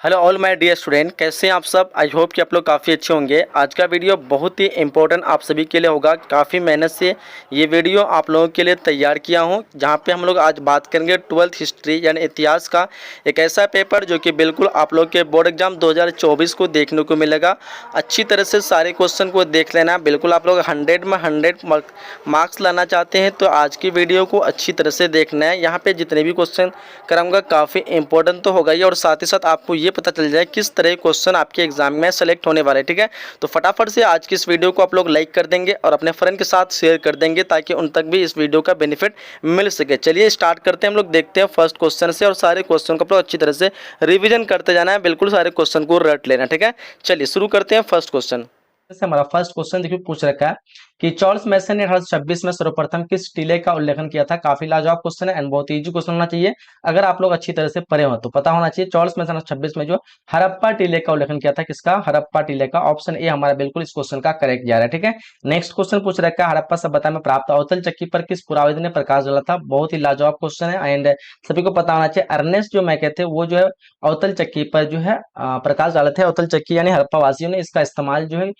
Hello all my dear student, कैसे हैं आप सब। आई होप कि आप लोग काफ़ी अच्छे होंगे। आज का वीडियो बहुत ही इंपॉर्टेंट आप सभी के लिए होगा। काफ़ी मेहनत से ये वीडियो आप लोगों के लिए तैयार किया हूँ, जहाँ पे हम लोग आज बात करेंगे 12th हिस्ट्री यानी इतिहास का एक ऐसा पेपर जो कि बिल्कुल आप लोग के बोर्ड एग्जाम 2024 को देखने को मिलेगा। अच्छी तरह से सारे क्वेश्चन को देख लेना। बिल्कुल आप लोग 100 में 100 मार्क्स लाना चाहते हैं तो आज की वीडियो को अच्छी तरह से देखना है। यहाँ पे जितने भी क्वेश्चन कराऊंगा काफ़ी इंपॉर्टेंट तो होगा ही, और साथ ही साथ आपको ये पता चल जाए किस तरह के क्वेश्चन आपके एग्जाम में सेलेक्ट होने वाले। ठीक है, तो फटाफट से आज की इस वीडियो को आप लोग लाइक कर देंगे और अपने फ्रेंड के साथ शेयर कर देंगे ताकि उन तक भी इस वीडियो का बेनिफिट मिल सके। चलिए स्टार्ट करते हैं। हम लोग देखते हैं फर्स्ट क्वेश्चन से, और सारे क्वेश्चन को आप लोग अच्छी तरह से रिविजन करते जाना है। बिल्कुल सारे क्वेश्चन को रट लेना। ठीक है, चलिए शुरू करते हैं फर्स्ट क्वेश्चन से। हमारा फर्स्ट क्वेश्चन देखिए पूछ रखा है कि चार्ल्स मैसन ने 1826 में सर्वप्रथम किस टीले का उल्लेखन किया था। काफी लाजवाब क्वेश्चन है एंड बहुत इजी क्वेश्चन होना चाहिए। अगर आप लोग अच्छी तरह से पढ़े हो तो पता होना चाहिए। चार्ल्स मैसन 1826 में जो हड़प्पा टीले का उल्लेखन किया था, किसका? हड़प्पा टीले का। ऑप्शन ए हमारा बिल्कुल इस क्वेश्चन का करेक्ट जा रहा है। ठीक है, नेक्स्ट क्वेश्चन पूछ रखा है हड़प्पा सभ्यता में प्राप्त अवतल चक्की पर किस पुराविद ने प्रकाश डाला था। बहुत ही लाजवाब क्वेश्चन है एंड सभी को पता होना चाहिए। अर्नेस्ट जो मैके थे वो जो है अवतल चक्की पर जो है प्रकाश डाले थे। अवतल चक्की यानी हड़प्पा वासियों ने इसका इस्तेमाल जो है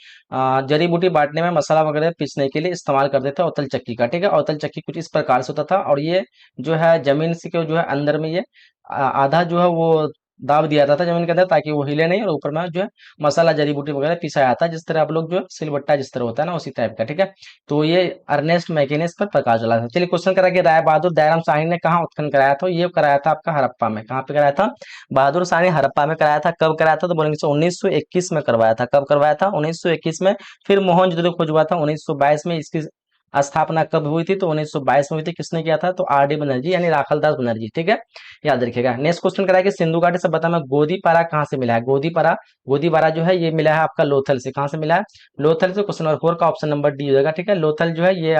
जड़ी बूटी बांटने में, मसाला वगैरह पीसने के लिए इस्तेमाल करते थे अवतल चक्की का। ठीक है, अवतल चक्की कुछ इस प्रकार से होता था और ये जो है जमीन से के जो है अंदर में ये आधा जो है वो दाब दिया जाता था जमीन के अंदर ताकि वो हिले नहीं, और ऊपर में जो है मसाला जड़ी बूटी वगैरह पिसाया जाता है, जिस तरह आप लोग जो है सिलबट्टा जिस तरह होता है ना उसी टाइप का। ठीक है, तो ये अर्नेस्ट मैके ने इस पर प्रकाश डाला था। चलिए क्वेश्चन करा कि राय बहादुर दयाराम शाही ने कहाँ उत्खनन कराया था। ये कराया था आपका हड़प्पा में। कहाँ पे कराया था? बहादुर शाह ने हड़प्पा में कराया था। कब कराया था? तो बोलेंगे 1921 में करवाया था। कब करवाया था? 1921 में। फिर मोहनजोदड़ो खुजवा था 1922 में। इसकी स्थापना कब हुई थी? तो 1922 में हुई थी। किसने किया था? तो आर डी बनर्जी यानी राखलदास बनर्जी। ठीक है, याद रखिएगा। नेक्स्ट क्वेश्चन कराया कि सिंधु घाटी सभ्यता में गोदीपारा कहाँ से मिला है। गोदीपारा, गोदीपारा जो है ये मिला है आपका लोथल से। कहाँ से मिला है? लोथल से। क्वेश्चन नंबर 4 का ऑप्शन नंबर डी हो जाएगा। ठीक है, लोथल जो है ये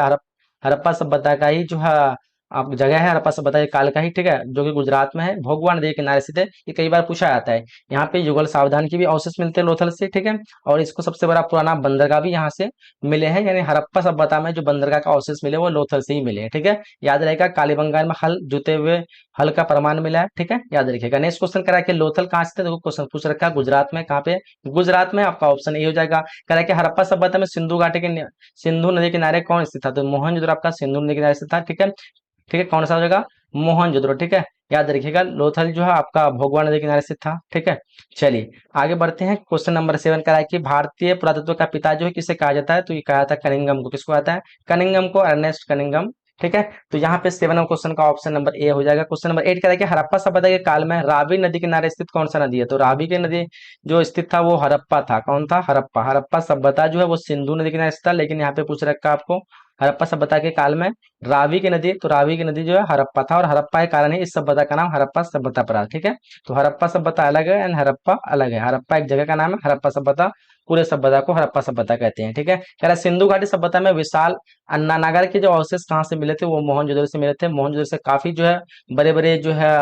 हड़प्पा सभ्यता का ही जो है आप जगह है। हड़प्पा सभ्यता ये काल का ही, ठीक है, जो कि गुजरात में है। भोगवा नदी के किनारे स्थित है। ये कई बार पूछा जाता है। यहाँ पे युगल सावधान के भी अवशेष मिलते हैं लोथल से। ठीक है, और इसको सबसे बड़ा पुराना बंदरगाह भी यहाँ से मिले हैं, यानी हड़प्पा सभ्यता में जो बंदरगाह का अवशेष मिले वो लोथल से ही मिले हैं। ठीक है, याद रहेगा। कालीबंगाल में हल जुते हुए हल का प्रमाण मिला है। ठीक है, याद रखिएगा। नेक्स्ट क्वेश्चन करा के लोथल कहाँ से थे। देखो क्वेश्चन पूछ रखा है गुजरात में। कहाँ पे? गुजरात में। आपका ऑप्शन ए हो जाएगा। करा के हड़प्पा सभ्यता में सिंधु घाटी के सिंधु नदी किनारे कौन स्थित था। तो मोहनजोदड़ो आपका सिंधु नदी किनारे स्थित था। ठीक है, ठीक है, कौन सा हो जाएगा? मोहनजोदड़ो। ठीक है, याद रखिएगा। लोथल जो है आपका भोगवा नदी किनारे स्थित था। ठीक है, चलिए आगे बढ़ते हैं। क्वेश्चन नंबर 7 का है कि भारतीय पुरातत्व का पिता जो है किसे कहा जाता है। तो ये कहा जाता है कनिंगम को। किसको आता है? कनिंगम को, अर्नेस्ट कनिंगम। ठीक है, तो यहाँ पे 7 क्वेश्चन का ऑप्शन नंबर ए हो जाएगा। क्वेश्चन नंबर 8 कह रहा है कि हड़प्पा सभ्यता के काल में रावी नदी किनारे स्थित कौन सा नदी है। तो रावी की नदी जो स्थित था वो हड़प्पा था। कौन था? हड़प्पा। हड़प्पा सभ्यता जो है वो सिंधु नदी किनारे स्थित था, लेकिन यहाँ पे पूछ रखा है आपको हड़प्पा सभ्यता के काल में रावी की नदी, तो रावी की नदी जो है हड़प्पा था, और हड़प्पा के कारण ही इस सभ्यता का नाम हड़प्पा सभ्यता पड़ा। ठीक है, तो हड़प्पा सभ्यता अलग है एंड हड़प्पा अलग है। हड़प्पा एक जगह का नाम है, हड़प्पा सभ्यता पूरे सभ्यता को हड़प्पा सभ्यता कहते हैं। ठीक है, कह रहा है सिंधु घाटी सभ्यता में विशाल अन्नानागर के जो अवशेष कहाँ से मिले थे। वो मोहनजोदड़ो से मिले थे। मोहनजोदड़ो से काफी जो है बड़े बड़े जो है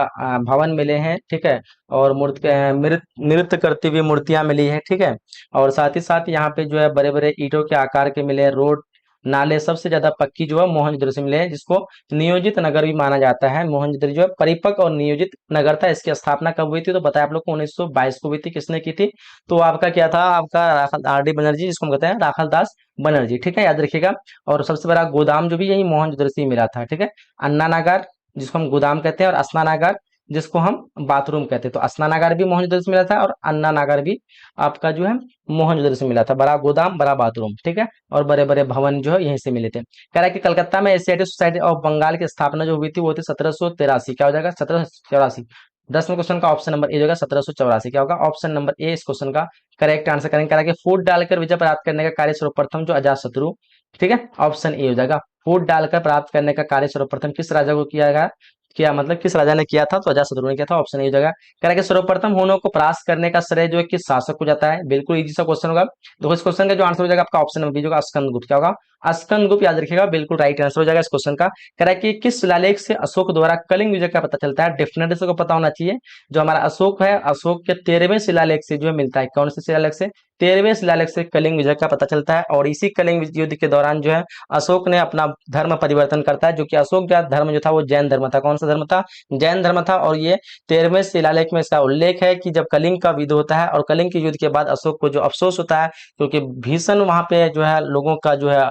भवन मिले हैं। ठीक है, और मूर्ति नृत्य करती हुई मूर्तियां मिली है। ठीक है, और साथ ही साथ यहाँ पे जो है बड़े बड़े ईंटों के आकार के मिले हैं। रोड नाले सबसे ज्यादा पक्की जो है मोहनजोदड़ो से मिले हैं, जिसको नियोजित नगर भी माना जाता है। मोहनजोदड़ो जो है परिपक्व और नियोजित नगर था। इसकी स्थापना कब हुई थी? तो बताया आप लोग को 1922 को हुई थी। किसने की थी? तो आपका क्या था? आपका राखल आर डी बनर्जी, जिसको हम कहते हैं राखलदास बनर्जी। ठीक है, याद रखिएगा। और सबसे बड़ा गोदाम जो भी यही मोहनजोदड़ो से ही मिला था। ठीक है, अन्ना नागार जिसको हम गोदाम कहते हैं, और स्नानागार जिसको हम बाथरूम कहते हैं। तो स्नानागार भी मोहनजोदड़ो से मिला था, और अन्ना नागार भी आपका जो है मोहनजोदड़ो से मिला था। बड़ा गोदाम, बड़ा बाथरूम। ठीक है, और बड़े बड़े भवन जो है यहीं से मिले थे। कह रहा है कि कलकत्ता में एशियाटिक सोसाइटी ऑफ बंगाल की स्थापना जो हुई थी वो थी 1783। क्या हो जाएगा? 1784। 10वें क्वेश्चन का ऑप्शन नंबर ए होगा 1784। क्या होगा? ऑप्शन नंबर ए इस क्वेश्चन का करेक्ट आंसर करेंगे। कह रहा है कि फूट डालकर विजय प्राप्त करने का कार्य सर्वप्रथम जो अजात शत्रु। ठीक है, ऑप्शन ए हो जाएगा। फूट डालकर प्राप्त करने का कार्य सर्वप्रथम किस राजा को किया गया? किया मतलब किस राजा ने किया था? तो अजातशत्रु ने किया था। ऑप्शन ए हो जाएगा। कह रहा है कि सर्वप्रथम हुनों को परास्त करने का श्रेय जो है किस शासक को जाता है। बिल्कुल इजी सा क्वेश्चन होगा। तो इस क्वेश्चन का जो आंसर हो जाएगा आपका ऑप्शन नंबर बी होगा, स्कंदगुप्त। क्या होगा? स्कंदगुप्त याद रखिएगा, बिल्कुल राइट आंसर हो जाएगा इस क्वेश्चन का। कह रहा है कि किस शिलालेख से अशोक द्वारा कलिंग विजय का पता चलता है? डेफिनेटली इसको पता होना चाहिए। जो हमारा अशोक है, अशोक के 13वें शिलालेख से जो है मिलता है। कौन से शिलालेख से? 13वें शिलालेख से कलिंग विजय का पता चलता है। और इसी कलिंग युद्ध के दौरान जो है अशोक ने अपना धर्म परिवर्तन करता है, जो कि अशोक का धर्म जो था वो जैन धर्म था। कौन सा धर्म था? जैन धर्म था। और ये 13वें शिलालेख में इसका उल्लेख है कि जब कलिंग का युद्ध होता है और कलिंग के युद्ध के बाद अशोक को जो अफसोस होता है, क्योंकि भीषण वहां पे जो है लोगों का जो है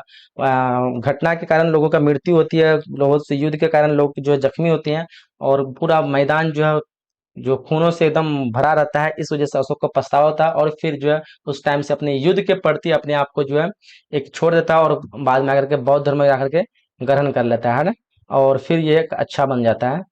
घटना के कारण लोगों का मृत्यु होती है, लोगों से युद्ध के कारण लोग जो है जख्मी होते हैं, और पूरा मैदान जो है जो खूनों से एकदम भरा रहता है। इस वजह से अशोक को पछतावा होता है, और फिर जो है उस टाइम से अपने युद्ध के प्रति अपने आप को जो है एक छोड़ देता है, और बाद में आकर के बौद्ध धर्म में आकर के ग्रहण कर लेता है ना। और फिर ये एक अच्छा बन जाता है,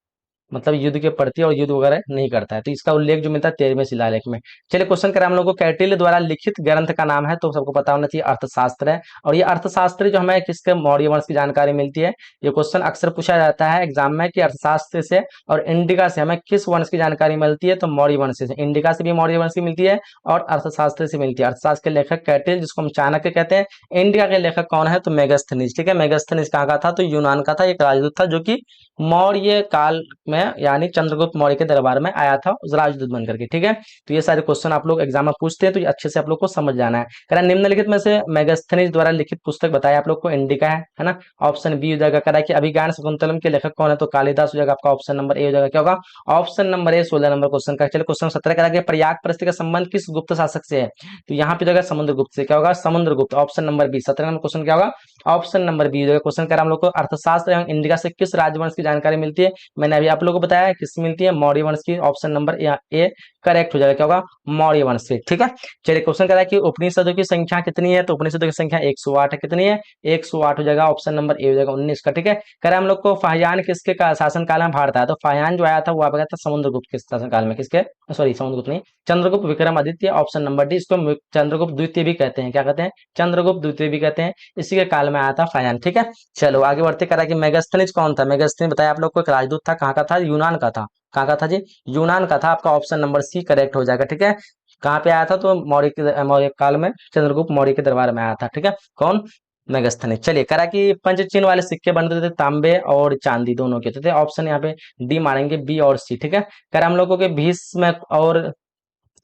मतलब युद्ध के प्रति और युद्ध वगैरह नहीं करता है। तो इसका उल्लेख जो मिलता है 13वें शिलालेख में। चलिए क्वेश्चन करें हम लोग को, कैटिल्य द्वारा लिखित ग्रंथ का नाम है, तो सबको पता होना चाहिए अर्थशास्त्र है। और ये अर्थशास्त्र जो हमें किसके? मौर्य वंश की जानकारी मिलती है। ये क्वेश्चन अक्सर पूछा जाता है एग्जाम में कि अर्थशास्त्र से और इंडिका से हमें किस वंश की जानकारी मिलती है? तो मौर्य वंश से। इंडिका से भी मौर्य वंश की मिलती है और अर्थशास्त्र से मिलती है। अर्थशास्त्र के लेखक कैटिल, जिसको हम चाणक्य कहते हैं। इंडिका के लेखक कौन है? तो मेगास्थनीज। ठीक है, मेगास्थनीज कहाँ का था? तो यूनान का था। एक राजदूत था जो कि मौर्य काल में यानी चंद्रगुप्त मौर्य के दरबार में आया था उस राजदूत बन करके। ठीक है, तो ये सारे क्वेश्चन आप लोग एग्जाम में पूछते हैं, तो ये अच्छे से आप लोग को समझ जाना है। कह रहा है निम्नलिखित में से मेगास्थनीज द्वारा लिखित पुस्तक बताया आप लोग को। इंडिका है ना, ऑप्शन बी हो जाएगा। कह रहा है कि अभिज्ञान शाकुंतलम के लेखक कौन है? तो कालिदास हो जाएगा आपका। ऑप्शन नंबर ए हो जाएगा। क्या होगा? Option number A 16 number question का। चलिए क्वेश्चन 17 कह रहा है कि प्रयाग प्रस्थ का संबंध किस गुप्त शासक से है? तो यहाँ पे जाएगा समुद्रगुप्त से। क्या होगा? Samudragupta. Option number B. 17 number question क्या होगा? ऑप्शन नंबर बी हो जाएगा। क्वेश्चन कह रहा है हम लोग को अर्थशास्त्र एवं इंडिका से किस राजवंश की जानकारी मिलती है? मैंने अभी आप लोगों को बताया किस मिलती है? मौर्य वंश की। ऑप्शन नंबर ए करेक्ट हो जाएगा। क्या होगा? मौर्य वंश से। ठीक है, चलिए क्वेश्चन कर रहा है कि उपनिषदों की संख्या कितनी है? तो उपनिषदों की संख्या 108 है। कितनी है? 108 हो जाएगा। ऑप्शन नंबर ए हो जाएगा 19 का। ठीक है, कह रहा है हम लोग को फाहियान किसके शासन काल में भारत आया? तो फाहियान जो आया था वो आ गया था समुद्रगुप्त के शासन काल में। किसके? सॉरी, समुद्रगुप्त नहीं, Chandragupta Vikramaditya. Option number D. इसको चंद्रगुप्त द्वितीय भी कहते हैं। क्या कहते हैं? चंद्रगुप्त द्वितीय भी कहते हैं। इसी के काल में आया था फाहियान। ठीक है, चलो आगे बढ़ते। कह रहा है कि मेगास्थनीज कौन था? मेगास्थनीज बताया आप लोग को, एक राजदूत था। कहाँ का था? यूनान का था। कहाँ का था जी? यूनान का था। आपका ऑप्शन नंबर सी करेक्ट हो जाएगा। ठीक है, कहाँ पे आया था? तो मौर्य काल में चंद्रगुप्त मौर्य के दरबार में आया था। ठीक है, कौन? मेगास्थनीज। चलिए कह रहा कि पंचचिन्ह वाले सिक्के बनते थे तांबे और चांदी दोनों के होते थे। ऑप्शन यहाँ पे डी मारेंगे, बी और सी। ठीक है, कह रहा हम लोगों के भीष्म और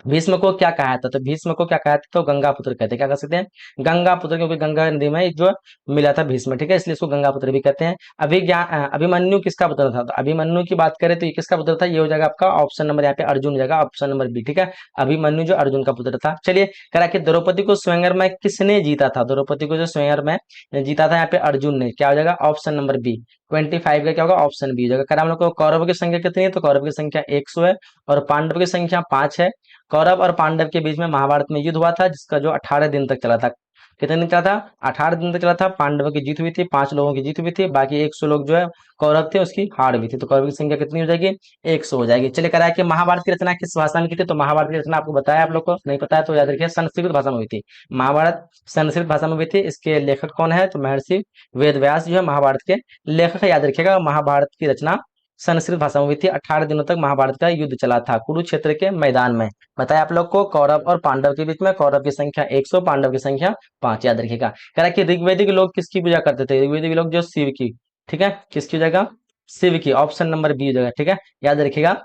भीष्म को क्या कहा था? तो भीष्म को क्या कहा था? तो गंगा पुत्र कहते हैं। क्या कह सकते हैं? गंगा पुत्र, क्योंकि गंगा नदी में जो मिला था भीष्म। ठीक है, इसलिए इसको गंगा पुत्र भी कहते हैं। अभिमन्यु किसका पुत्र था? तो अभिमन्यु की बात करें तो ये किसका पुत्र था? ये हो जाएगा आपका ऑप्शन नंबर यहाँ पे अर्जुन हो जाएगा। Option number B. ठीक है, अभिमन्यु जो अर्जुन का पुत्र था। चलिए कह रहा कि द्रौपदी को स्वयंवर में किसने जीता था? द्रौपदी को जो स्वयंवर में जीता था यहाँ पे अर्जुन ने। क्या हो जाएगा? Option number B. 25 का क्या होगा? ऑप्शन बी हो जाएगा। कह रहा हम लोग को कौरव की संख्या कितनी है? तो कौरव की संख्या 100 है और पांडव की संख्या 5 है। कौरव और पांडव के बीच में महाभारत में युद्ध हुआ था, जिसका जो 18 दिन तक चला था। कितने दिन चला था? 18 दिन तक चला था। पांडवों की जीत हुई थी, 5 लोगों की जीत हुई थी, बाकी 100 लोग जो है कौरव थे उसकी हार हुई थी। तो कौरव की संख्या कितनी हो जाएगी? 100 हो जाएगी। चलिए कह रहा है कि महाभारत की रचना किस भाषा में की थी? तो महाभारत की रचना आपको बताया, आप लोग को नहीं पता है तो याद रखिए, संस्कृत भाषा में हुई थी। महाभारत संस्कृत भाषा में हुई थी। इसके लेखक कौन है? तो महर्षि वेद व्यास जो है महाभारत के लेखक है। याद रखिएगा, महाभारत की रचना संस्कृत भाषा में हुई थी। 18 दिनों तक महाभारत का युद्ध चला था कुरुक्षेत्र के मैदान में। बताया आप लोग को, कौरव और पांडव के बीच में कौरव की संख्या 100, पांडव की संख्या 5। याद रखिएगा। कह रहा है कि ऋग्वेदिक लोग किसकी पूजा करते थे? ऋग्वेदिक लोग जो शिव की। ठीक है, किसकी हो जाएगा? शिव की। ऑप्शन नंबर बी हो जाएगा। ठीक है, याद रखिएगा।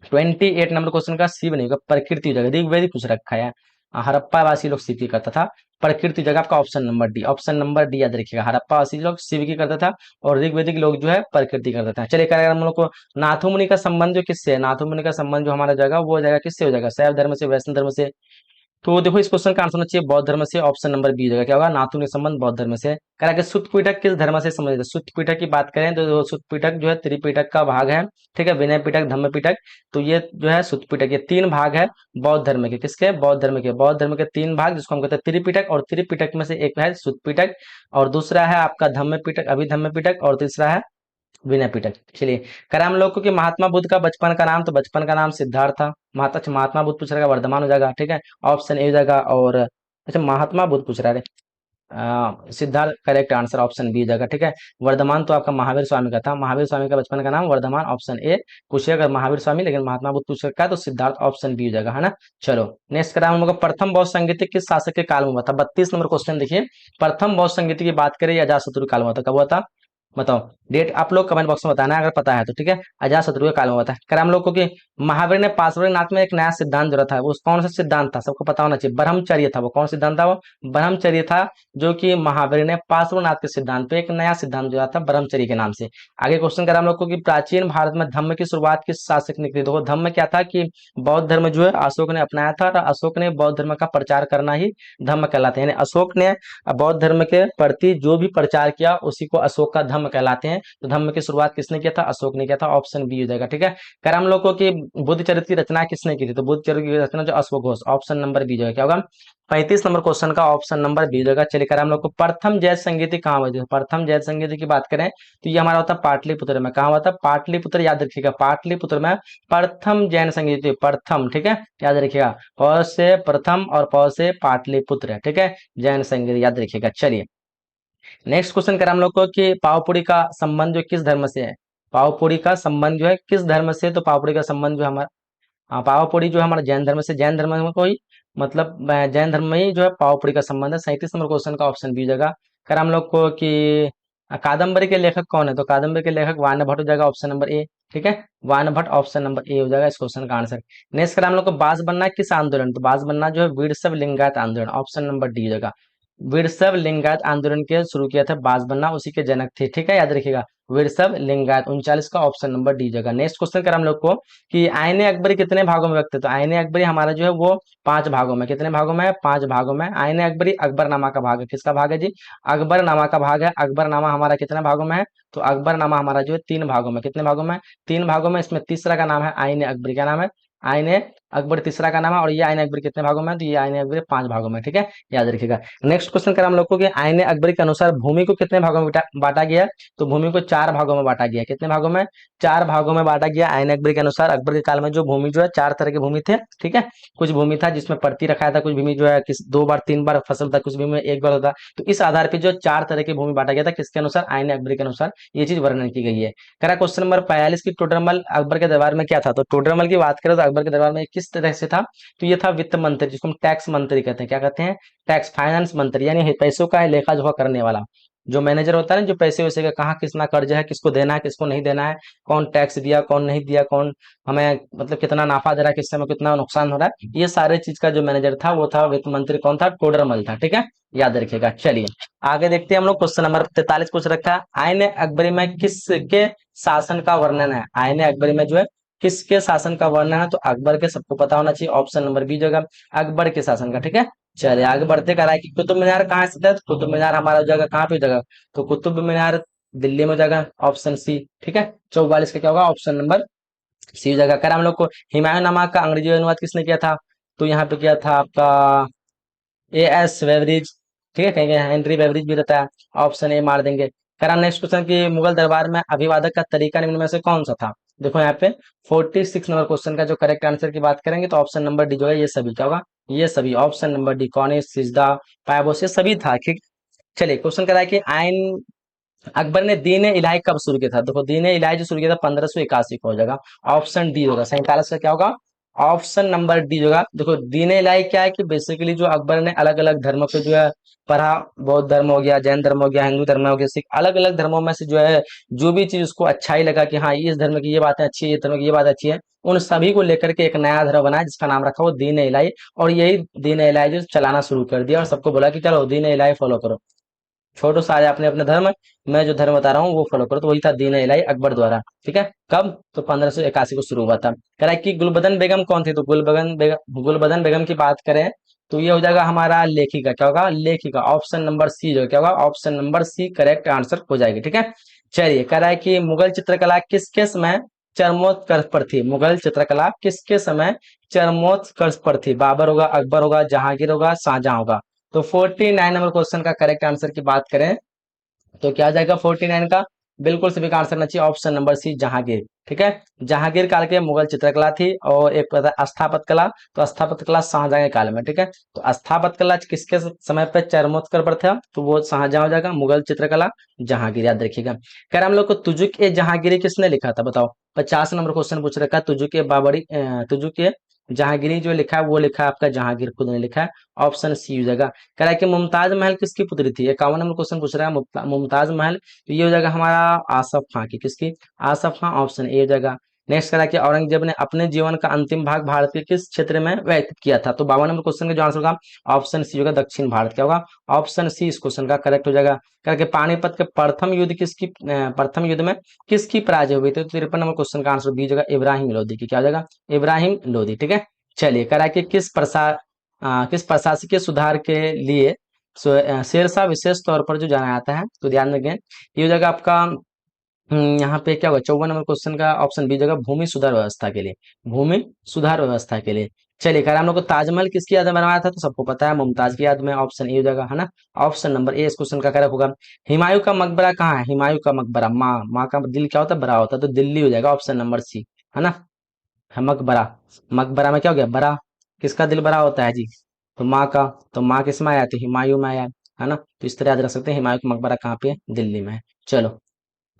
28 नंबर क्वेश्चन का शिव नहीं होगा, प्रकृति हो जाएगा। ऋग्वेदिक पूछ रखा है। हड़प्पा वासी लोग शिव की करता था, प्रकृति जगह आपका option number D. Option number D याद रखिएगा, हड़प्पा वासी लोग शिव की करता था और ऋग्वेदिक लोग जो है प्रकृति करता था। चलिए करेगा हम लोग को नाथु मुनि का संबंध जो किससे है? नाथु मुनि का संबंध जो हमारा जाएगा वो हो जाएगा किससे हो जाएगा? शैव धर्म से, वैष्णव धर्म से। तो देखो इस क्वेश्चन का आंसर होना चाहिए बौद्ध धर्म से। ऑप्शन नंबर बी हो जाएगा। क्या होगा? नाथुन का संबंध बौद्ध धर्म से। कह रहा है कि सुत्त पिटक किस धर्म से संबंधित है? सुत्त पिटक की बात करें तो सुत्त पिटक जो है त्रिपिटक का भाग है। ठीक है, विनय पिटक, धम्म पिटक। तो ये जो है सुत्त पिटक, ये 3 भाग है बौद्ध धर्म के। किसके? बौद्ध धर्म के। बौद्ध धर्म के 3 भाग, जिसको हम कहते हैं त्रिपिटक। और त्रिपिटक में से एक है सुत्त पिटक, और दूसरा है आपका धम्म पिटक, अभिधम्म पिटक, और तीसरा है विनय पिटक। चलिए कह रहा है हम लोग को कि महात्मा बुद्ध का बचपन का नाम? तो बचपन का नाम सिद्धार्थ था। महात्मा बुद्ध पूछ रहेगा, वर्धमान हो जाएगा। ठीक है, ऑप्शन ए हो जाएगा। और अच्छा, महात्मा बुद्ध पूछ रहा है। Siddharth correct answer option B जगह, ठीक है। वर्धमान तो आपका महावीर स्वामी का था, महावीर स्वामी का बचपन का नाम वर्धमान, ऑप्शन ए पूछिए अगर महावीर स्वामी, लेकिन महात्मा बुद्ध पूछ रखा है तो सिद्धार्थ ऑप्शन बी जगह, है ना। चलो नेक्स्ट करा हम लोग का, प्रथम बौद्ध संगीति किस शासक के काल में हुआ था। 32 नंबर क्वेश्चन देखिए, प्रथम बौद्ध संगीति की बात करें अजातशत्रु काल में हुआ था, कब हुआ था बताओ। डेट आप लोग कमेंट बॉक्स में बताना अगर पता है तो, ठीक है। अजातशत्रु के काल में हुआ था। कर हम लोग को कि महावीर ने पार्श्वनाथ में एक नया सिद्धांत जोड़ा था, वो कौन सा सिद्धांत था, सबको पता होना चाहिए। ब्रह्मचर्य था, वो कौन सिद्धांत था, वो ब्रह्मचर्य था, जो कि महावीर ने पार्श्वनाथ के सिद्धांत पे एक नया सिद्धांत जोड़ा था ब्रह्मचर्य के नाम से। आगे क्वेश्चन करा हम लोग को कि प्राचीन भारत में धम्म की शुरुआत किस शासक ने की। देखो धम्म क्या था कि बौद्ध धर्म जो है अशोक ने अपनाया था, और अशोक ने बौद्ध धर्म का प्रचार करना ही धम्म कहलाते हैं, यानी अशोक ने बौद्ध धर्म के प्रति जो भी प्रचार किया उसी को अशोक का धम्म कहलाते हैं। तो धम्म की शुरुआत किसने किया था, अशोक ने किया था, ऑप्शन बी हो जाएगा, ठीक है। कर हम लोग को कि बुद्ध चरित्र की रचना किसने की थी, तो बुद्ध चरित्र की रचना जो अश्वघोष, ऑप्शन नंबर बी जो है क्या होगा। 35 नंबर क्वेश्चन का ऑप्शन नंबर बी होगा। चलिए कर हम लोग को प्रथम जैत संगीति कहाँ हुई थी। प्रथम जैत संगीति की बात करें तो ये हमारा होता है पाटलिपुत्र में। कहाँ हुआ था, पाटलिपुत्र, याद रखिएगा पाटलिपुत्र में प्रथम जैन संगीति, प्रथम, ठीक है, याद रखिएगा। प से प्रथम और प से पाटलिपुत्र, ठीक है, जैन संगीत याद रखिएगा। चलिए नेक्स्ट क्वेश्चन करें हम लोग को कि पावपुरी का संबंध जो किस धर्म से है। पावपुरी का संबंध जो है किस धर्म से, तो पावपुरी का संबंध जो हमारा, हाँ पावापुरी जो है हमारा जैन धर्म से, जैन धर्म में कोई मतलब जैन धर्म में ही जो है पावापुरी का संबंध है। 37 नंबर क्वेश्चन का ऑप्शन बी जगह। कर हम लोग को कि कादम्बरी के लेखक कौन है, तो कादम्बरी के लेखक वान भट्ट हो जाएगा, ऑप्शन नंबर ए, ठीक है, वान भट्ट ऑप्शन नंबर ए हो जाएगा इस क्वेश्चन का आंसर। नेक्स्ट कर हम लोग को बास बनना किस आंदोलन, तो बास बनना जो है वीरशैव लिंगायत आंदोलन, ऑप्शन नंबर डी हो जाएगा। वीरशैव लिंगायत आंदोलन के शुरू किया था बास बनना, उसी के जनक थे, ठीक है, याद रखिएगा वीरशैव लिंगायत, 39 का ऑप्शन नंबर डी जगह। नेक्स्ट क्वेश्चन कर हम लोग को कि आईने अकबरी कितने भागों में व्यक्त है, तो आईने अकबरी हमारा जो है वो 5 भागों में, कितने भागों में, 5 भागों में। आईने अकबरी अकबरनामा का भाग है, किसका भाग है जी, अकबरनामा का भाग है। अकबरनामा हमारा कितने भागों में है, तो अकबरनामा हमारा जो है 3 भागों में, कितने भागों में, 3 भागों में। इसमें तीसरा का नाम है आईने अकबरी, क्या नाम है, आईने अकबर तीसरा का नाम है, और ये आईने अकबरी कितने भागों में है, तो ये आईने अकबरी 5 भागों में, ठीक है, याद रखिएगा। नेक्स्ट क्वेश्चन कर हम लोग को कि आईने अकबरी के अनुसार भूमि को कितने भागों में बांटा गया, तो भूमि को 4 भागों में बांटा गया, कितने भागों में, 4 भागों में बांटा गया आईने अकबरी के अनुसार। अकबर के काल में जो भूमि जो है 4 तरह की भूमि थे, ठीक है, कुछ भूमि था जिसमें पड़ती रखाया था, कुछ भूमि जो है किस 2 बार 3 बार फसल था, कुछ भूमि में 1 बार होता। तो इस आधार पर जो 4 तरह की भूमि बांटा गया था किसके अनुसार, आईने अकबरी के अनुसार, ये चीज वर्णन की गई है। करा क्वेश्चन नंबर 45 की टोडरमल अकबर के दरबार में क्या था, तो टोडरमल की बात करें तो अकबर के दरबार में किस तरह से था, तो ये था वित्त मंत्री, जिसको हम टैक्स मंत्री कहते हैं, क्या कहते हैं, टैक्स फाइनेंस मंत्री, यानी पैसों का लेखा जोखा करने वाला जो मैनेजर होता है ना, जो पैसे वैसे का कहाँ कितना कर्ज है, किसको देना है किसको नहीं देना है, कौन टैक्स दिया कौन नहीं दिया, कौन हमें मतलब कितना नाफा दे रहा है, किस समय कितना नुकसान हो रहा है, ये सारे चीज का जो मैनेजर था वो था वित्त मंत्री, कौन था, टोडरमल था, ठीक है, याद रखिएगा। चलिए आगे देखते हैं हम लोग, क्वेश्चन नंबर 43 पूछ रखा है, आईने अकबरी में किसके शासन का वर्णन है। आईने अकबरी में जो है किसके शासन का वर्णन है, तो अकबर के, सबको पता होना चाहिए, ऑप्शन नंबर बी जगह, अकबर के शासन का, ठीक है। चलिए आगे बढ़ते कराए कि कुतुब मीनार कहाँ स्थित है, तो कुतुब मीनार हमारा जगह कहाँ पे जगह, तो कुतुब मीनार दिल्ली में जगह, ऑप्शन सी, ठीक है। 44 का क्या होगा, ऑप्शन नंबर सी जगह। कर हम लोग को हुमायूं नामा का अंग्रेजी अनुवाद किसने किया था, तो यहाँ पे किया था आपका एएस वेवरिज, ठीक है, कहेंगे हेनरी वेवरिज भी रहता है, ऑप्शन ए मार देंगे। कर हम नेक्स्ट क्वेश्चन की मुगल दरबार में अभिवादक का तरीका निम्न में से कौन सा था। देखो यहाँ पे 46 नंबर क्वेश्चन का जो करेक्ट आंसर की बात करेंगे तो ऑप्शन नंबर डी जो है ये सभी क्या होगा, ये सभी, ऑप्शन नंबर डी, कॉनिस, सिजदा, पायबोस, ये सभी था, ठीक। चलिए क्वेश्चन कराया कि आइन अकबर ने दीन इलाही कब शुरू किया था, देखो दीन इलाही जो शुरू किया था 1581 को हो जाएगा, ऑप्शन डी होगा। 47 का क्या होगा, ऑप्शन नंबर डी होगा। देखो दीन इलाही क्या है कि बेसिकली जो अकबर ने अलग अलग धर्मों पे जो है पढ़ा, बौद्ध धर्म हो गया, जैन धर्म हो गया, हिंदू धर्म हो गया, सिख, अलग अलग धर्मों में से जो है जो भी चीज उसको अच्छाई लगा कि हाँ इस धर्म की ये बात अच्छी है, इस धर्म की ये बात अच्छी है, उन सभी को लेकर के एक नया धर्म बनाया जिसका नाम रखा वो दीन इलाही, और यही दीन इलाही जो चलाना शुरू कर दिया और सबको बोला कि चलो दीन इलाही फॉलो करो, छोटो सा अपने अपने धर्म, मैं जो धर्म बता रहा हूँ वो फॉलो करो, तो वही था दीन इलाही अकबर द्वारा, ठीक है। कब, तो 1581 को शुरू हुआ था। कह रहा है कि गुलबदन बेगम कौन थी, तो गुलबदन बेगम की बात करें तो ये हो जाएगा हमारा लेखिका, क्या होगा, लेखिका, ऑप्शन नंबर सी जो क्या होगा, option number C correct answer हो जाएगी, ठीक है। चलिए कह रहा है कि मुगल चित्रकला किसके समय चरमोत्कर्ष पर थी, मुगल चित्रकला किसके समय चरमोत्कर्ष पर थी, बाबर होगा, अकबर होगा, जहांगीर होगा, शाहजहां होगा। तो 49 नंबर क्वेश्चन का करेक्ट आंसर की बात करें तो क्या आ जाएगा 49 का, बिल्कुल सभी का आंसर होना चाहिए ऑप्शन नंबर सी, जहांगीर, ठीक है। जहांगीर काल के मुगल चित्रकला थी, और एक पता है स्थापत्य कला, तो स्थापत्य कला शाहजहां के काल में, ठीक है। तो स्थापत्य कला किसके समय पे चरमोत्कर्ष पर था, तो वो शाहजहां हो जाएगा। मुगल चित्रकला जहांगीर, याद रखिएगा। कह रहा हम लोग को तुजुक ए जहांगीरी किसने लिखा था, बताओ। 50 नंबर क्वेश्चन पूछ रखा है। तुजुक ए बाबरी तुजुक ए जहांगीरी जो लिखा है वो लिखा है आपका जहांगीर खुद ने लिखा है। ऑप्शन सी हो जाएगा। कह रहा है कि मुमताज महल किसकी पुत्री थी। 51 नंबर क्वेश्चन पूछ रहा है मुमताज महल, तो ये हो जाएगा हमारा आसफ खां की, किसकी, आसफ खां, ऑप्शन ए हो जाएगा। नेक्स्ट करा कि औरंगजेब ने अपने जीवन का अंतिम भाग भारत के किस क्षेत्र में व्यतीत किया था, तो 52 नंबर क्वेश्चन का जो आंसर होगा ऑप्शन सी होगा, दक्षिण भारत। क्या होगा, ऑप्शन सी इस क्वेश्चन का करेक्ट हो जाएगा। करके पानीपत के प्रथम युद्ध प्रथम युद्ध में किसकी पराजय हुई थी, तो 53 नंबर क्वेश्चन का आंसर बी हो जाएगा, इब्राहिम लोदी की। क्या हो जाएगा, इब्राहिम लोदी, ठीक है। चलिए करा कि किस प्रशासकीय सुधार के लिए शेरशाह विशेष तौर पर जो जाना जाता है, तो ध्यान रखें ये हो जाएगा आपका यहाँ पे क्या होगा, 54 नंबर क्वेश्चन का ऑप्शन बी जगह, भूमि सुधार व्यवस्था के लिए, भूमि सुधार व्यवस्था के लिए। चलिए खैर, हम लोग को ताजमहल किसकी याद में बनवाया था, तो सबको पता है मुमताज की याद में, ऑप्शन ए हो जाएगा, है ना। ऑप्शन नंबर ए इस क्वेश्चन का करेक्ट होगा। हुमायूं का मकबरा कहाँ है, हुमायूं का मकबरा, माँ का दिल क्या होता है, बड़ा होता है, तो दिल्ली हो जाएगा, ऑप्शन नंबर सी, है ना। मकबरा, मकबरा में क्या हो गया, बड़ा, किसका दिल बड़ा होता है जी, तो माँ का। तो माँ किस में आया, तो हुमायूं में आया, है ना। तो इस तरह याद रख सकते हैं, हुमायूं का मकबरा कहाँ पे है, दिल्ली में है। चलो,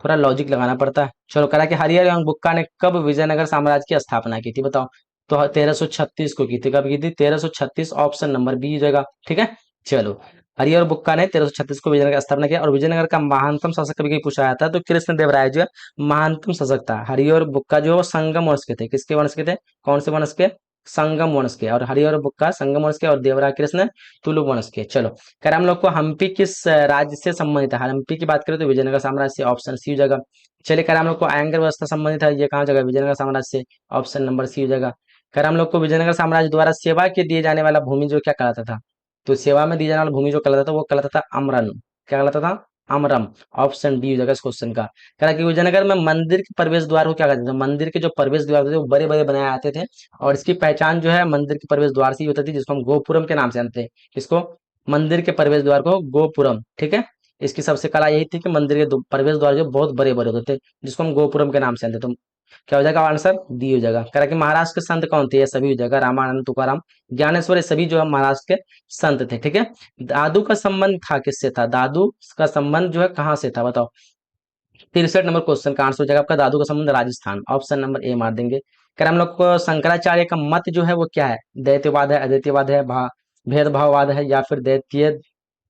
थोड़ा लॉजिक लगाना पड़ता है। चलो करा कि हरिहर एवं बुक्का ने कब विजयनगर साम्राज्य की स्थापना की थी, बताओ। तो 1336 को की थी, कब की थी, 1336, ऑप्शन नंबर बी हो जाएगा, ठीक है। चलो, हरिहर बुक्का ने 1336 को विजयनगर की स्थापना किया, और विजयनगर का महानतम शासक कभी कभी पूछा जाता है, तो कृष्ण राय जो है महानतम शासक था। हरिहर बुक्का जो है वो संगम वंश के थे, किसके वंश के थे, कौन से वंश के, संगम वंश के। और हरिहर बुक्का संगम वंश के, और देवराय कृष्ण तुलु वंश के। चलो, कर हम लोग को हम्पी किस राज्य से संबंधित है, हम्पी की बात करें तो विजयनगर साम्राज्य से, ऑप्शन सी हो जाएगा। चलिए कर हम लोग को आयंगर व्यवस्था संबंधित है, ये कहाँ जगह, विजयनगर साम्राज्य से, ऑप्शन नंबर सी हो जाएगा। कर हम लोग को विजयनगर साम्राज्य द्वारा सेवा के दिए जाने वाला भूमि जो क्या कहलाता था, तो सेवा में दिए जाने वाला भूमि जो कहलाता था वो कहलाता था अमरन। क्या कहलाता था, अमरम, ऑप्शन डी हो जाएगा इस क्वेश्चन का। कह कि विजयनगर में मंदिर के प्रवेश द्वार को क्या कहते थे, मंदिर के जो प्रवेश द्वार होते थे वो बड़े बड़े बनाए जाते थे, और इसकी पहचान जो है मंदिर के प्रवेश द्वार से ही होती थी, जिसको हम गोपुरम के नाम से जानते हैं। किसको, मंदिर के प्रवेश द्वार को गोपुरम, ठीक है। इसकी सबसे कला यही थी कि मंदिर के प्रवेश द्वार जो बहुत बड़े बड़े होते थे, जिसको हम गोपुरम के नाम से जानते हैं। तो क्या हो जाएगा आंसर, डी हो जाएगा। कह रहा कि महाराष्ट्र के संत कौन थे, ये सभी हो जाएगा, रामानंद, तुकाराम, ज्ञानेश्वर, ये सभी जो है महाराष्ट्र के संत थे, ठीक है। दादू का संबंध था किससे था, दादू का संबंध जो है कहाँ से था, बताओ। 63 नंबर क्वेश्चन का आंसर हो जाएगा आपका, दादू का संबंध राजस्थान, ऑप्शन नंबर ए मार देंगे। कर हम लोग को शंकराचार्य का मत जो है वो क्या है, द्वैतवाद है, अद्वैतवाद है, भेदभाववाद है, या फिर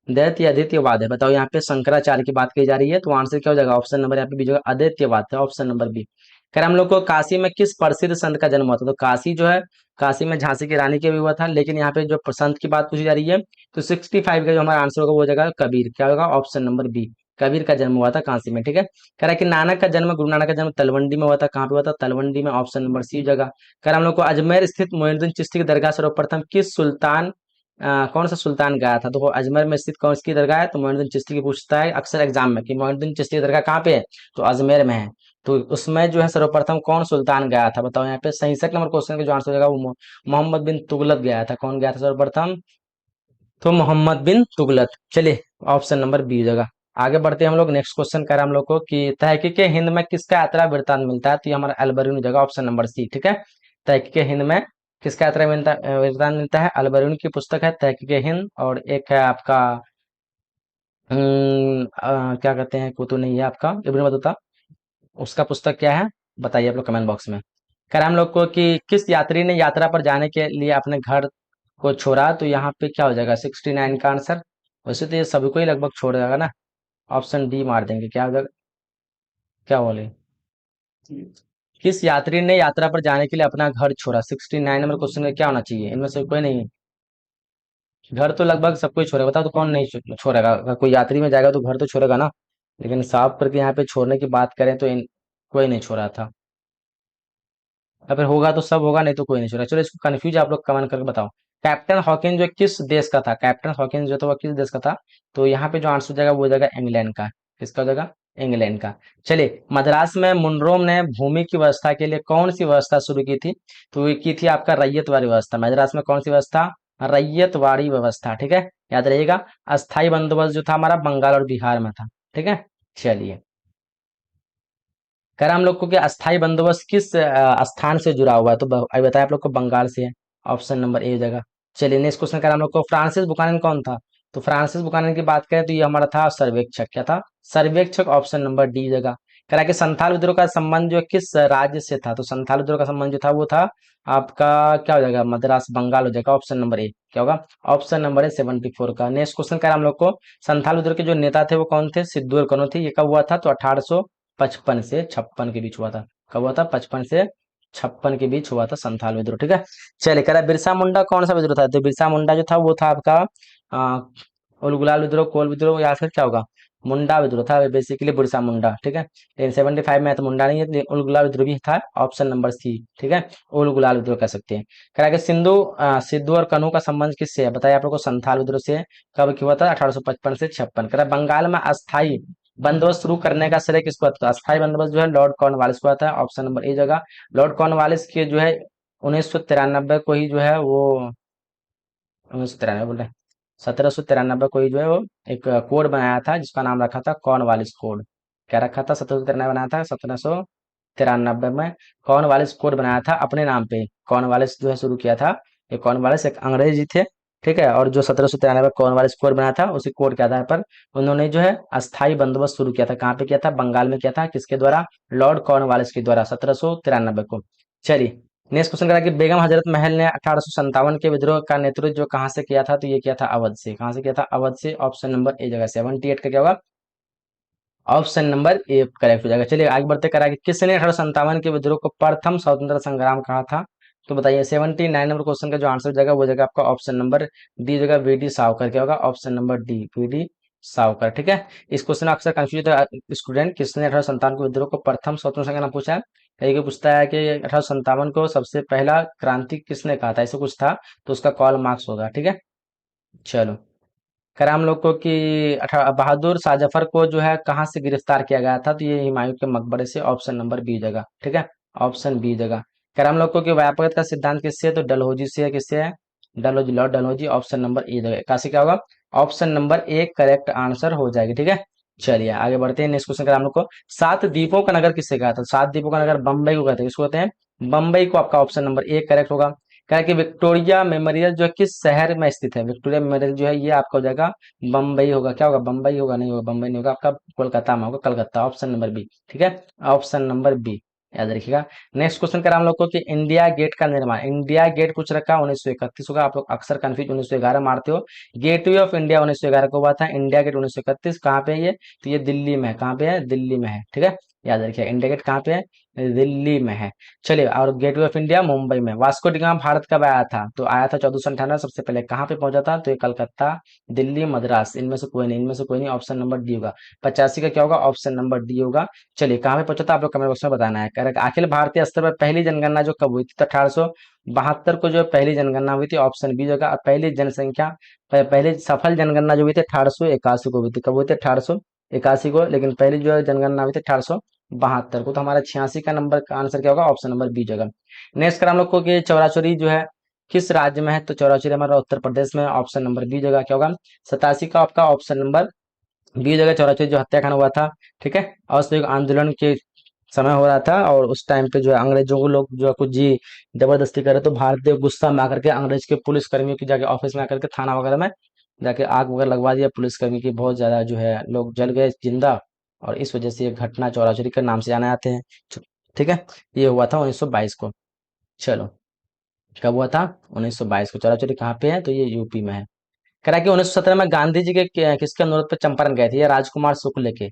दैत्य अद्वितीयवाद है, बताओ। यहाँ पे शंकराचार्य की बात की जा रही है, तो आंसर क्या हो जाएगा, ऑप्शन नंबर यहाँ पे बी जो है अद्वैतवाद है, ऑप्शन नंबर बी। खैर हम लोग को काशी में किस प्रसिद्ध संत का जन्म हुआ था, तो काशी जो है, काशी में झांसी की रानी के भी हुआ था, लेकिन यहाँ पे जो संत की बात पूछी जा रही है, तो 65 का जो हमारा आंसर होगा वो हो जाएगा कबीर। क्या होगा, ऑप्शन नंबर बी, कबीर का जन्म हुआ था काशी में, ठीक है। कह रहा है कि नानक का जन्म, गुरु नानक का जन्म तलवंडी में हुआ था, कहाँ पे हुआ था, तलवंडी में, ऑप्शन नंबर सी जगह। कह रहा हम लोग को अजमेर स्थित मोइनुद्दीन चिश्ती की दरगाह सर्वप्रथम किस सुल्तान कौन सा सुल्तान गया था, तो वो अजमेर में स्थित कौन सी दरगाह है, तो मोइनुद्दीन चिश्ती की पूछता है अक्सर एग्जाम में कि मोइनुद्दीन चिश्ती की दरगाह कहाँ पे है, तो अजमेर में है। तो उसमें जो है सर्वप्रथम कौन सुल्तान गया था, बताओ। यहाँ पे 67 नंबर क्वेश्चन का जो आंसर हो जाएगा वो मोहम्मद बिन तुगलक गया था। कौन गया था सर्वप्रथम, तो मोहम्मद बिन तुगलक। चलिए, ऑप्शन नंबर बी हो जाएगा। आगे बढ़ते हैं हम लोग, नेक्स्ट क्वेश्चन कर रहे हैं हम लोग को कि तहकीक हिंद में किसका यात्रा वृत्तांत मिलता है, तो ये हमारा अलबरूनी हो जाएगा, ऑप्शन नंबर सी, ठीक है। तहकीक हिंद में किसका यात्रा वृत्तांत मिलता है, अलबरूनी की पुस्तक है तहकीक हिंद, और एक है आपका क्या कहते हैं, को तो नहीं है आपका इब्न बतूता, उसका पुस्तक क्या है, बताइए आप लोग कमेंट बॉक्स में। कह रहे हैं हम लोग को कि किस यात्री ने यात्रा पर जाने के लिए अपने घर को छोड़ा, तो यहाँ पे क्या हो जाएगा 69 का आंसर। वैसे तो ये सभी को ही लगभग छोड़ जाएगा ना, ऑप्शन डी मार देंगे। क्या हो जाएगा, क्या बोले, किस यात्री ने यात्रा पर जाने के लिए अपना घर छोड़ा, 69 नंबर क्वेश्चन में क्या होना चाहिए, इनमें से कोई नहीं है। घर तो लगभग सबको ही छोड़ेगा, बताओ तो कौन नहीं छोड़ेगा, अगर कोई यात्री में जाएगा तो घर तो छोड़ेगा ना। लेकिन साफ करके यहाँ पे छोड़ने की बात करें तो कोई नहीं छोड़ा था, या फिर होगा तो सब होगा, नहीं तो कोई नहीं छोड़ा। चलो, इसको कंफ्यूज आप लोग कमेंट करके बताओ। कैप्टन हॉकिंस जो किस देश का था, कैप्टन हॉकिंस जो था वो किस देश का था, तो यहाँ पे जो आंसर हो जाएगा वो हो जाएगा इंग्लैंड का। किसका हो जाएगा, इंग्लैंड का। चलिए, मद्रास में मुनरोम ने भूमि की व्यवस्था के लिए कौन सी व्यवस्था शुरू की थी, तो ये की थी आपका रैयतवाड़ी व्यवस्था। मद्रास में कौन सी व्यवस्था, रैयतवाड़ी व्यवस्था, ठीक है, याद रहिएगा। अस्थाई बंदोबस्त जो था हमारा बंगाल और बिहार में था, ठीक है। चलिए, कह रहा हम लोग को कि अस्थाई बंदोबस्त किस स्थान से जुड़ा हुआ है, तो अभी बताया आप लोग को बंगाल से है, ऑप्शन नंबर ए जगह। चलिए नेक्स्ट क्वेश्चन कह रहा हम लोग को फ्रांसिस बुकानन कौन था, तो फ्रांसिस बुकानन की बात करें तो ये हमारा था सर्वेक्षक, क्या था, सर्वेक्षक, ऑप्शन नंबर डी जगह। कह रहा है कि संथाल विद्रोह का संबंध जो किस राज्य से था, तो संथाल विद्रोह का संबंध जो था वो था आपका क्या हो जाएगा, मद्रास, बंगाल हो जाएगा, ऑप्शन नंबर ए क्या होगा, ऑप्शन नंबर है 74 का। नेक्स्ट क्वेश्चन कह रहा हम लोग को संथाल विद्रोह के जो नेता थे वो कौन थे, सिद्धू और कन्हू थे, ये कब हुआ था, तो 1855 से 56 के बीच हुआ था, कब हुआ था, 55 से 56 के बीच हुआ था संथाल विद्रोह, ठीक है। चलिए कह रहा है बिरसा मुंडा कौन सा विद्रोह था, तो बिरसा मुंडा जो था वो था आपका उलगुलाल विद्रोह, कोल विद्रोह, या फिर क्या होगा, मुंडा विद्रोह था बेसिकली, बिरसा मुंडा, ठीक है। लेकिन 75 में तो मुंडा नहीं है, लेकिन उलगुलाल विद्रोह भी था, ऑप्शन नंबर सी, ठीक है, उलगुलाल विद्रोह कह सकते हैं। कह रहा है कि सिद्धू और कन्हू का संबंध किससे है, बताइए आप लोग को, संथाल विद्रोह से। कब हुआ था, 1855 से 56। कह रहा है बंगाल में अस्थाई बंदोबस्त शुरू करने का श्रेय किसको आता है, अस्थाई बंदोबस्त जो है लॉर्ड कॉर्नवालिस को आता है, ऑप्शन नंबर ए जगह। लॉर्ड कॉर्नवालिस के जो है 1993 को ही जो है वो, 1993 बोल रहे हैं, 1793 को ही जो है वो एक कोड बनाया था जिसका नाम रखा था कॉर्नवालिस कोड। क्या रखा था, 1793 बनाया था, 1793 में कॉर्नवालिस कोड बनाया था अपने नाम पे, कॉर्नवालिस जो है शुरू किया था, ये कॉर्नवालिस एक अंग्रेज जी थे, ठीक है, और जो 1793 में कॉर्नवालिस कोड बनाया था उसी कोड के आधार पर उन्होंने जो है अस्थाई बंदोबस्त शुरू किया था, कहाँ पे किया था, बंगाल में किया था, किसके द्वारा, लॉर्ड कॉर्नवालिस के द्वारा, 1793 को। चलिए नेक्स्ट क्वेश्चन करा कि बेगम हजरत महल ने 1857 के विद्रोह का नेतृत्व जो कहाँ से किया था, तो ये किया था अवध से, कहाँ से किया था, अवध से, ऑप्शन नंबर ए जगह। 78 का क्या होगा, ऑप्शन नंबर ए करेक्ट हो जाएगा। चलिए आगे बढ़ते, करा कि किसने 1857 के विद्रोह को प्रथम स्वतंत्रता संग्राम कहा था, तो बताइए 79 नंबर क्वेश्चन का जो आंसर जाएगा वो जगह आपका ऑप्शन नंबर डी जगह, वी डी सावरकर, क्या होगा, option number D, V D Savarkar, ठीक है। इस क्वेश्चन में अक्सर कंफ्यूज होता है स्टूडेंट, किसने 1857 के विद्रोह को प्रथम स्वतंत्रता संग्राम पूछा है, कहीं को पूछता है कि 1857 को सबसे पहला क्रांति किसने कहा था, ऐसा कुछ था, तो उसका कॉल मार्क्स होगा, ठीक है। चलो कह रहा हम लोग को कि बहादुर शाह जफर को जो है कहाँ से गिरफ्तार किया गया था, तो ये हुमायूं के मकबरे से, ऑप्शन नंबर बी जगह, ठीक है, ऑप्शन बी जगह। कह रहा हम लोग को कि व्यापकता का सिद्धांत किससे है, तो डलहौजी से है, किससे है, Dalhousie, Lord Dalhousie, option number A जगह, काशी क्या होगा, option number A correct answer हो जाएगी, ठीक है। चलिए आगे बढ़ते हैं, नेक्स्ट क्वेश्चन कह रहा हम लोग को सात द्वीपों का नगर किससे कहा था, सात द्वीपों का नगर बम्बई को कहते हैं, किसको कहते हैं, बम्बई को, आपका ऑप्शन नंबर ए करेक्ट होगा। कह रहा है कि विक्टोरिया मेमोरियल जो है किस शहर में स्थित है, विक्टोरिया मेमोरियल जो है ये आपका हो जाएगा बम्बई होगा, क्या होगा, बम्बई होगा, नहीं होगा, बम्बई नहीं होगा, आपका कोलकाता में होगा, कलकत्ता, ऑप्शन नंबर बी, ठीक है, ऑप्शन नंबर बी याद रखिएगा। नेक्स्ट क्वेश्चन करा हम लोग को कि इंडिया गेट का निर्माण, इंडिया गेट कुछ रखा 1931 होगा, आप लोग अक्सर कंफ्यूज 1911 मारते हो, गेटवे ऑफ इंडिया 1911 को हुआ था, इंडिया गेट 1931 कहाँ पे है ये, तो ये दिल्ली में है, कहाँ पे है, दिल्ली में है, ठीक है, याद रखिए इंडिया गेट कहाँ पे है, दिल्ली में है। चलिए और गेटवे ऑफ इंडिया मुंबई में। वास्को डी गामा भारत कब आया था, तो आया था 1498, सबसे पहले कहाँ पे पहुंचा था, तो ये कलकत्ता, दिल्ली, मद्रास, इनमें से कोई नहीं, इनमें से कोई नहीं, ऑप्शन नंबर डी होगा। 85 का क्या होगा, ऑप्शन नंबर डी होगा। चलिए कहाँ पे पहुंचा था, आप लोग कमेंट बॉक्स में बताना है। करेक्ट, अखिल भारतीय स्तर पर पहली जनगणना जो कब हुई थी, तो 1872 को जो पहली जनगणना हुई थी, ऑप्शन बी जगह। और पहली जनसंख्या पहली सफल जनगणना जो हुई थी 1881 को हुई थी, कब हुई थी, 1881 को, लेकिन पहली जो है जनगणना हुई थी 1872 को, तो हमारा 86 का नंबर का आंसर क्या होगा, ऑप्शन नंबर बी जगह। नेक्स्ट कर हम लोग को कि चौराचौरी जो है किस राज्य में है, तो चौराचौरी हमारा उत्तर प्रदेश में, ऑप्शन नंबर बी जगह क्या होगा, 87 का आपका ऑप्शन नंबर बी जगह, चौराचौरी जो हत्याकांड हुआ था, ठीक है, असहयोग आंदोलन के समय हो रहा था, और उस टाइम पे जो है अंग्रेजों को लोग जो है कुछ जी जबरदस्ती करे, तो भारतीय गुस्सा में आकर के अंग्रेज के पुलिस कर्मियों की जाके ऑफिस में आकर के थाना वगैरह में जाके आग वगैरह लगवा दिया, पुलिसकर्मी की बहुत ज्यादा जो है लोग जल गए जिंदा, और इस वजह से ये घटना चौराचौरी के नाम से जाने जाते हैं, ठीक है। ये हुआ था 1922 को। चलो कब हुआ था, 1922 को। चौराचौरी कहाँ पे है, तो ये यूपी में है। कह रहा है कि 1917 में गांधी जी के किसके अनुरोध पर चंपारण गए थे, ये राजकुमार शुक्ल के,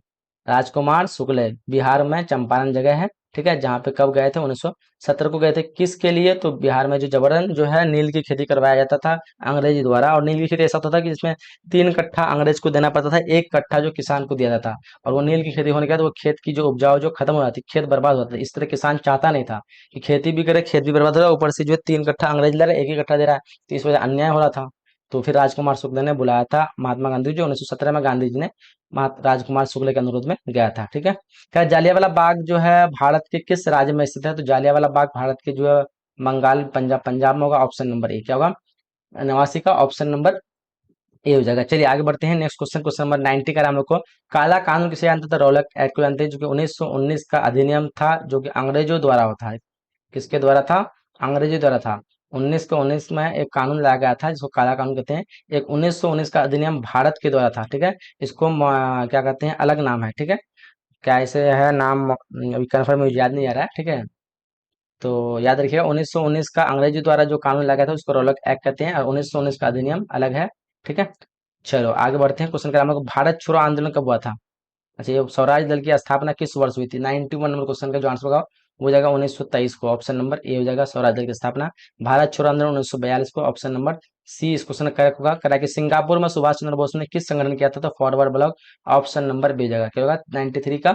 राजकुमार शुक्ल, बिहार में चंपारण जगह है, ठीक है, जहाँ पे कब गए थे, 1917 को गए थे, किसके लिए, तो बिहार में जो जबरन जो है नील की खेती करवाया जाता था अंग्रेजी द्वारा, और नील की खेती ऐसा होता था कि जिसमें 3 कट्ठा अंग्रेज को देना पड़ता था, 1 कट्ठा जो किसान को दिया जाता, और वो नील की खेती होने के बाद वो खेत की जो उपजाऊ जो खत्म हो जाती, खेत बर्बाद होता था। इस तरह किसान चाहता नहीं था कि खेती भी करे, खेत भी बर्बाद हो रहा है, ऊपर से जो है 3 कट्ठा अंग्रेज ले रहा है, 1 ही कट्ठा दे रहा है, तो इस वजह अन्याय हो रहा था। तो फिर राजकुमार शुक्ल ने बुलाया था महात्मा गांधी, जो 1917 में गांधी जी ने राजकुमार शुक्ल के अनुरोध में गया था, ठीक है। क्या जालियांवाला बाग जो है भारत के किस राज्य में स्थित है, तो जालियांवाला बाग भारत के जो है बंगाल, पंजाब में होगा, ऑप्शन नंबर ए क्या होगा, 89 का ऑप्शन नंबर ए हो जाएगा। चलिए आगे बढ़ते हैं। नेक्स्ट क्वेश्चन, क्वेश्चन नंबर 90 का हम लोग को, काला कानून किसे जानते थे? रौलक एक्ट को जानते हैं, जो कि 1919 का अधिनियम था, जो कि अंग्रेजों द्वारा होता है। किसके द्वारा था? अंग्रेजों द्वारा था। 1919 में एक कानून लाया गया था जिसको काला कानून कहते हैं। एक 1919 का अधिनियम भारत के द्वारा था, ठीक है। इसको क्या कहते हैं, अलग नाम है, ठीक है। क्या इसे है नाम, अभी कन्फर्म मुझे याद नहीं आ रहा है, ठीक है। तो याद रखिएगा, 1919 का अंग्रेजों द्वारा जो कानून लाया गया था उसको रौलक एक्ट कहते हैं, और 1919 का अधिनियम अलग है, ठीक है। चलो आगे बढ़ते हैं। क्वेश्चन का नाम है, भारत छोड़ो आंदोलन कब हुआ था? अच्छा, ये स्वराज दल की स्थापना किस वर्ष हुई थी? 91 नंबर क्वेश्चन का जो आंसर होगा वो हो जाएगा 1923 को। ऑप्शन नंबर ए हो जाएगा स्वराज दल की स्थापना। भारत छोड़ो आंदोलन 1942 को। ऑप्शन नंबर सी इस क्वेश्चन का करेक्ट होगा। करा कि सिंगापुर में सुभाष चंद्र बोस ने किस संगठन किया था? तो forward block. Option number B हो जाएगा, क्या होगा 93 का?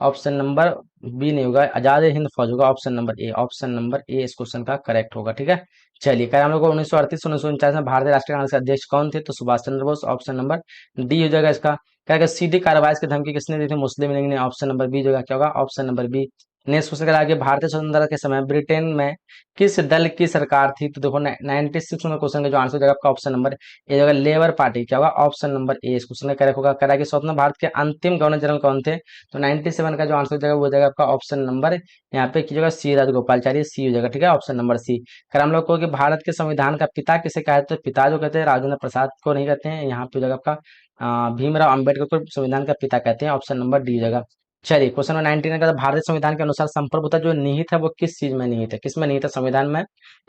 ऑप्शन नंबर बी नहीं होगा, आजाद हिंद फौज होगा। Option number A, option number A इस क्वेश्चन का करेक्ट होगा, ठीक है। चलिए, क्या हम लोग को 1938 से 1949 में भारतीय राष्ट्रीय कांग्रेस के अध्यक्ष कौन थे? तो Subhash Chandra Bose. Option number D हो जाएगा इसका। क्या कि सीधी कार्रवाई की धमकी किसने दी थी? मुस्लिम लीग ने। ऑप्शन नंबर बी जो है क्या होगा? Option number B. Next question आगे, भारतीय स्वतंत्रता के समय ब्रिटेन में किस दल की सरकार थी? तो देखो 96 में क्वेश्चन का जो आंसर हो जाएगा आपका ऑप्शन नंबर ए होगा, लेबर पार्टी। क्या होगा? ऑप्शन नंबर ए इस क्वेश्चन का करेक्ट होगा। करा कि स्वतंत्र भारत के अंतिम गवर्नर जनरल कौन थे? तो 97 का जो आंसर हो जाएगा वो हो जाएगा आपका ऑप्शन नंबर यहाँ पे कीजिएगा सी राजगोपालचारी, सी हो जाएगा, ठीक है। Option number C. अगर हम लोग को कि भारत के संविधान का पिता किसे कहते हैं? तो पिता जो कहते हैं राजेंद्र प्रसाद को नहीं कहते हैं, यहाँ पे हो जाएगा आपका भीमराव अंबेडकर को संविधान का पिता कहते हैं। ऑप्शन नंबर डी हो जाएगा। चलिए क्वेश्चन नंबर 19 का, भारतीय संविधान के अनुसार संप्रभुता जो निहित है वो किस चीज में निहित है? किस में निहित है? संविधान में,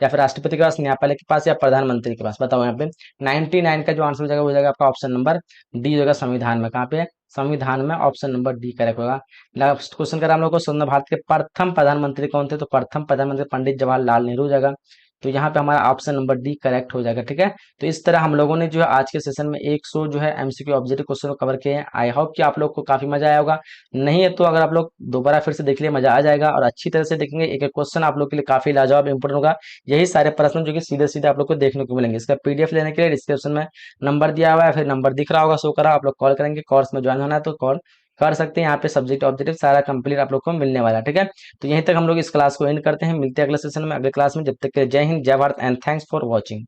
या फिर राष्ट्रपति के पास, न्यायपालिका के पास, या प्रधानमंत्री के पास? बताओ यहाँ पे। 99 का जो आंसर हो जाएगा वो हो जाएगा आपका ऑप्शन नंबर डी हो जाएगा, संविधान में। कहाँ पे? संविधान में। ऑप्शन नंबर डी करेक्ट होगा। लास्ट क्वेश्चन का हम लोग को, स्वतंत्र भारत के प्रथम प्रधानमंत्री कौन थे? तो प्रथम प्रधानमंत्री पंडित जवाहरलाल नेहरू हो जाएगा। तो यहाँ पे हमारा ऑप्शन नंबर डी करेक्ट हो जाएगा, ठीक है। तो इस तरह हम लोगों ने जो है आज के सेशन में 100 जो है एमसीक्यू ऑब्जेक्टिव क्वेश्चन को कवर किए हैं। आई होप कि आप लोग को काफी मजा आया होगा। नहीं है तो अगर आप लोग दोबारा फिर से देख लिए मजा आ जाएगा, और अच्छी तरह से देखेंगे एक एक क्वेश्चन आप लोग के लिए काफी लाजवाब इंपोर्टेंट होगा। यही सारे प्रश्न जो कि सीधे सीधे आप लोग को देखने को मिलेंगे। इसका पीडीएफ लेने के लिए डिस्क्रिप्शन में नंबर दिया हुआ है, फिर नंबर दिख रहा होगा, शो करा, आप लोग कॉल करेंगे। कोर्स में ज्वाइन होना है तो कॉल कर सकते हैं। यहाँ पे सब्जेक्ट ऑब्जेक्टिव सारा कंप्लीट आप लोग को मिलने वाला है, ठीक है। तो यहीं तक हम लोग इस क्लास को एंड करते हैं। मिलते हैं अगले सेशन में, अगले क्लास में। जब तक के लिए जय हिंद, जय Bharat and thanks for watching.